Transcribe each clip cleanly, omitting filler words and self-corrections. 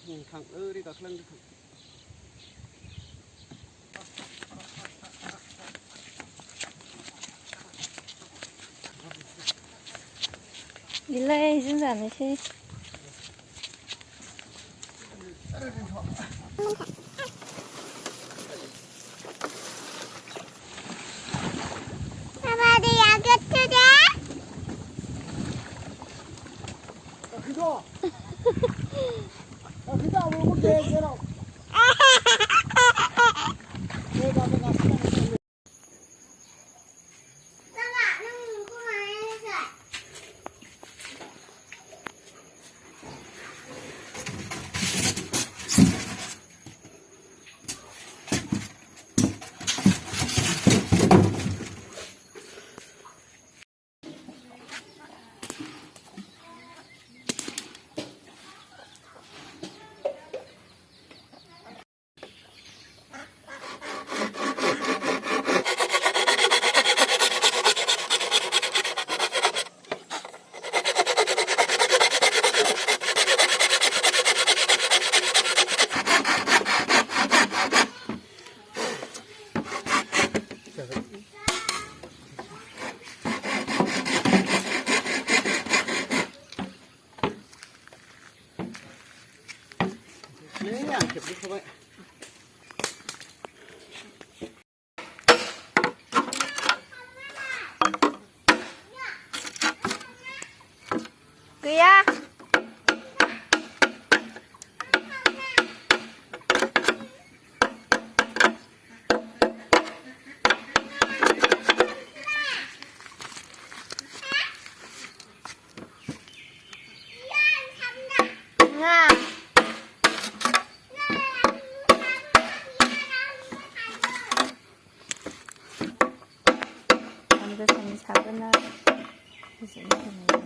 ขังดีกับเครื่องอีเล่ซึ่งสันไม่ใช่เก็บเข้าไว้เกลียงามจะทำช้าก็น่าจะเสียไม่ถึงเลย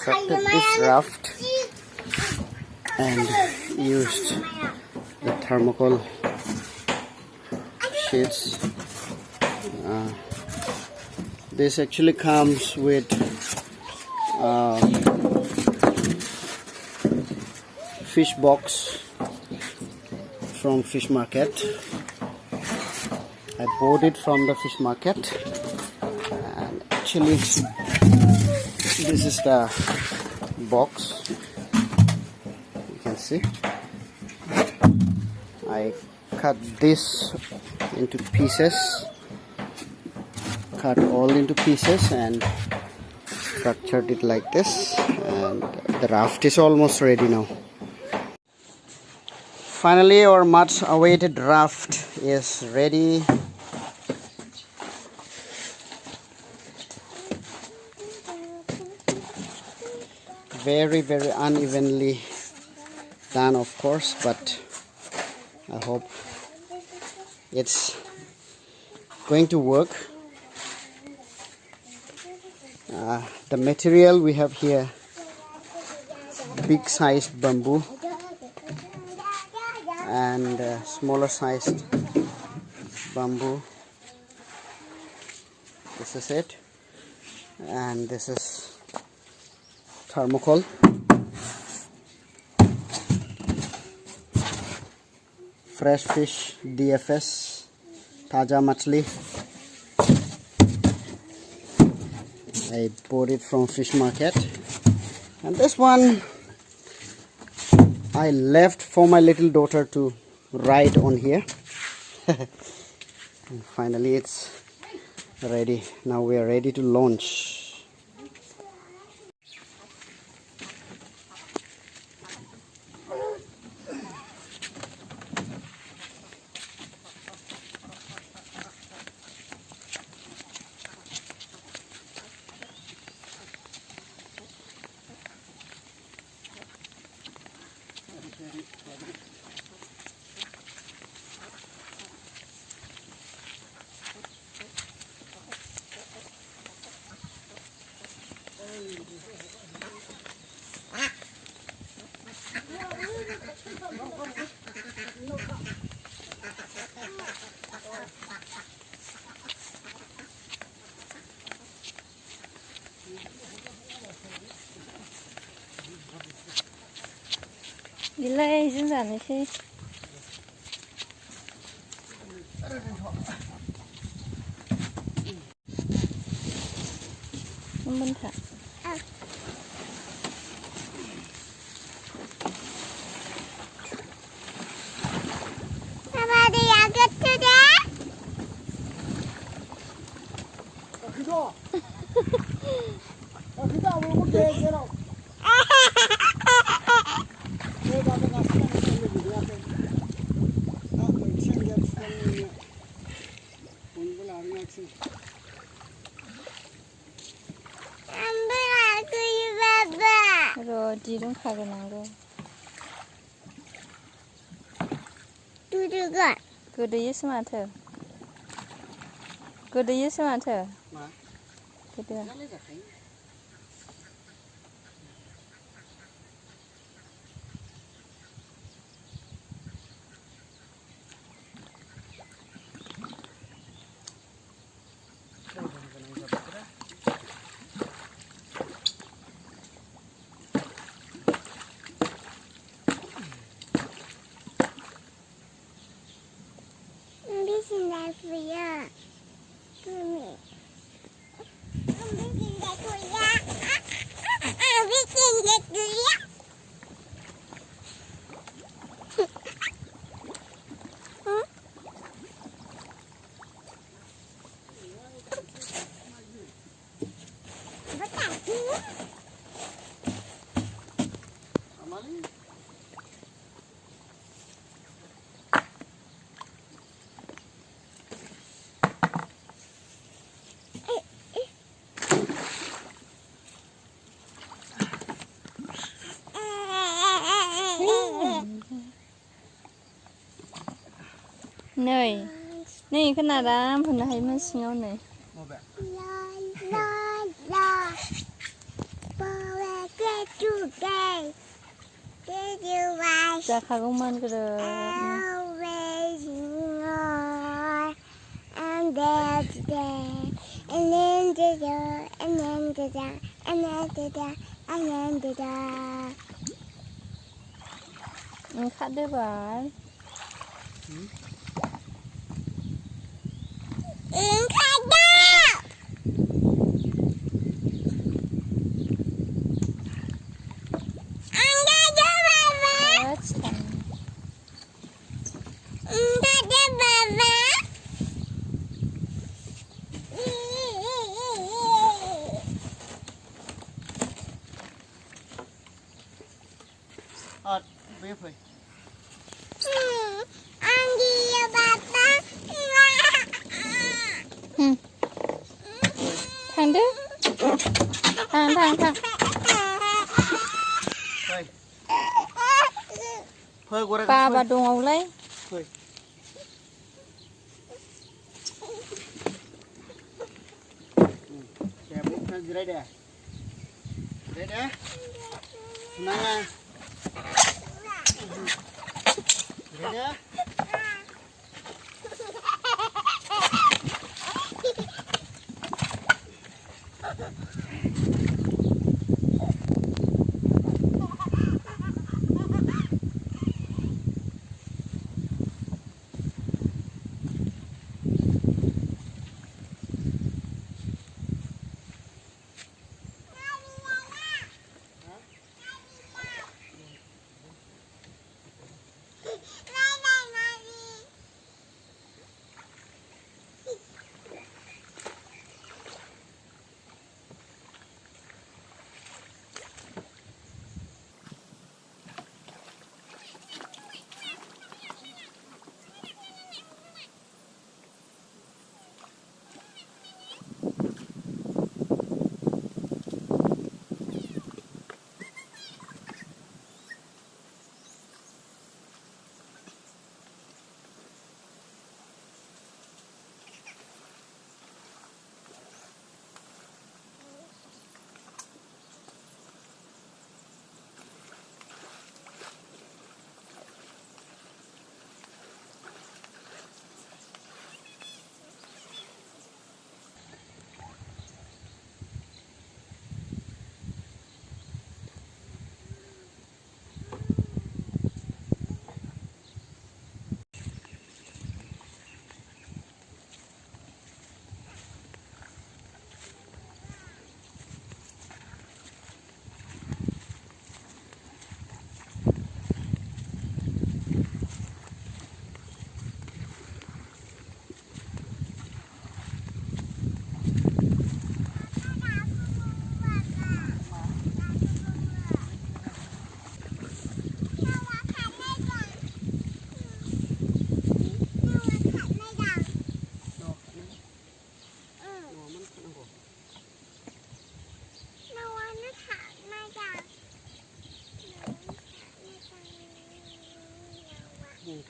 constructed this raft and used the thermocol sheets. This actually comes with fish box from fish market. I bought it from the fish market, and actually this is the box. You can see I cut this into pieces, cut all into pieces and structured it like this, and the raft is almost ready now. Finally, our much awaited raft is ready. Very unevenly done, of course, but I hope it's going to work. The material we have here, big sized bamboo and smaller sized bamboo. This is it, and this is thermocol. Fresh fish, DFS, taja machli. I bought it from fish market, and this one I left for my little daughter to ride on here. And finally it's ready. Now we are ready to launch. Islary chúng ta này khi mình thả rồi đi đúng khai cái nào rồi cứ đi với mà thở cứ đi với mà thở cứ đi nơi này cái nào đó mình thấy nó xíu này จะขาของมันก็เลย มันคัดด้วยหวานเบี้ยเผยทางดื้อทางเฮ้ยเผยกูได้ ปลาบาดงเอาเลย เฮ้ยแกบุกนั่นจะได้เด้นั่งไงเด้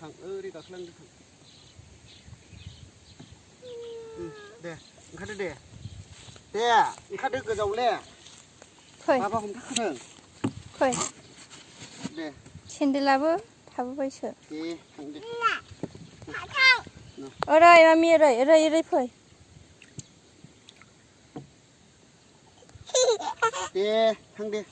thằng đi cả lưng để khát để khát được cái dầu lẹ khơi mà không khát được khơi để 챈들라브 타부바이셔 đi thằng đi ở đây mami ở đây phơi đi thằng đi